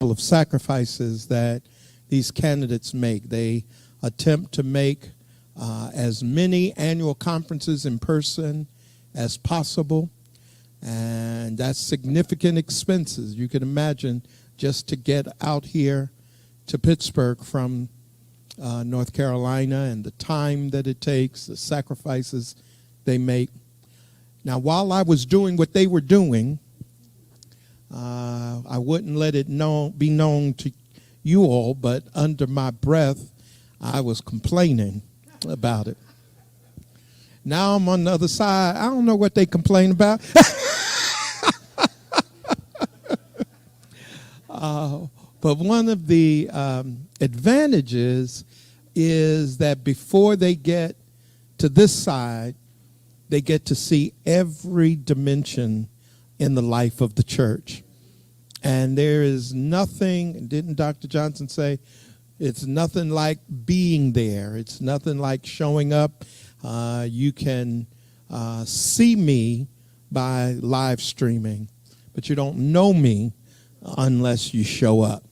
of sacrifices that these candidates make. They attempt to make as many annual conferences in person as possible, and that's significant expenses. You can imagine just to get out here to Pittsburgh from North Carolina and the time that it takes, the sacrifices they make. Now, while I was doing what they were doing, I wouldn't let it be known to you all, but under my breath, I was complaining about it. Now I'm on the other side. I don't know what they complain about. But one of the advantages is that before they get to this side, they get to see every dimension in the life of the church. And there is nothing, didn't Dr. Johnson say, it's nothing like being there. It's nothing like showing up. You can see me by live streaming, but you don't know me unless you show up.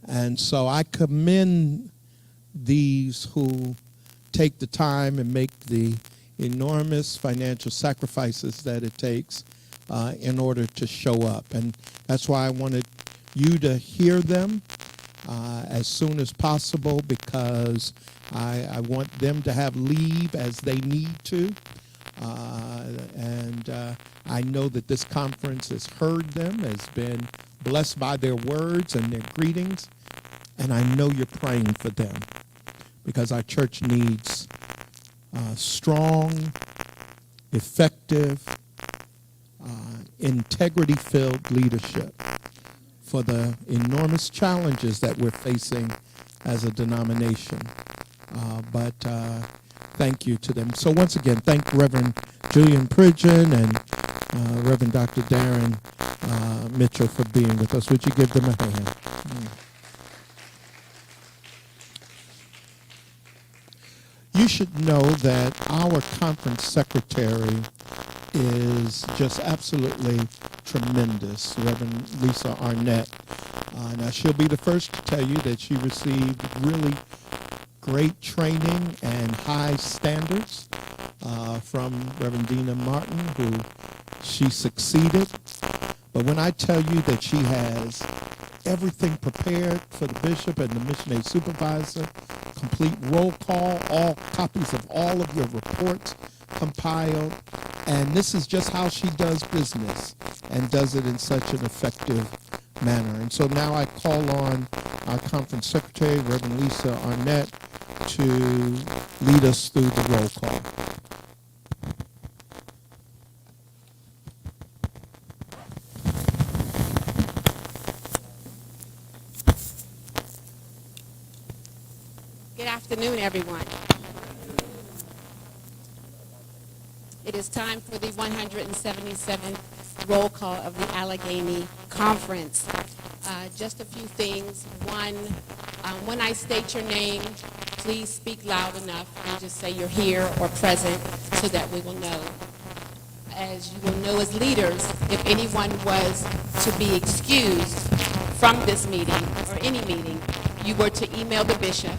And so I commend these who take the time and make the enormous financial sacrifices that it takes in order to show up. And that's why I wanted you to hear them as soon as possible, because I want them to have leave as they need to. And I know that this conference has heard them, has been blessed by their words and their greetings. And I know you're praying for them, because our church needs strong, effective, integrity-filled leadership for the enormous challenges that we're facing as a denomination. But thank you to them. So once again, thank Reverend Julian Pridgeon and Reverend Dr. Darren Mitchell for being with us. Would you give them a hand? You should know that our conference secretary is just absolutely tremendous, Reverend Lisa Arnett. Now, she'll be the first to tell you that she received really great training and high standards from Reverend Dina Martin, who she succeeded. But when I tell you that she has everything prepared for the bishop and the missionary supervisor, complete roll call, all copies of all of your reports compiled, and this is just how she does business and does it in such an effective manner. And so now I call on our conference secretary, Reverend Lisa Arnett, to lead us through the roll call. Good afternoon, everyone. It is time for the 177th roll call of the Allegheny Conference. Just a few things. One, when I state your name, please speak loud enough and just say you're here or present so that we will know. As you will know as leaders, if anyone was to be excused from this meeting or any meeting, you were to email the bishop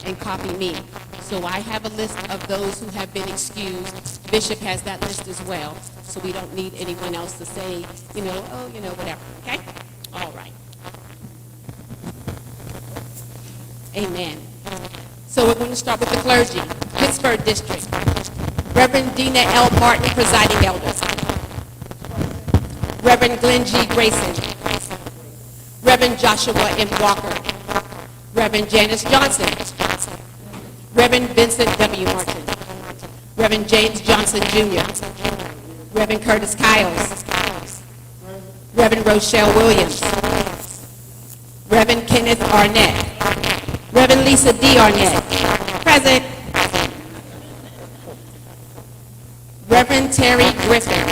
and copy me. So I have a list of those who have been excused. Bishop has that list as well. So we don't need anyone else to say, whatever. Okay? All right. Amen. So we're going to start with the clergy. Pittsburgh District. Reverend Dina L. Martin, presiding elder. Reverend Glenn G. Grayson. Reverend Joshua M. Walker. Reverend Janice Johnson. Reverend Vincent W. Martin. Reverend James Johnson, Jr. Reverend Curtis Kiles. Reverend Rochelle Williams. Reverend Kenneth Arnett. Reverend Lisa D. Arnett. Present. Reverend Terry Griffin.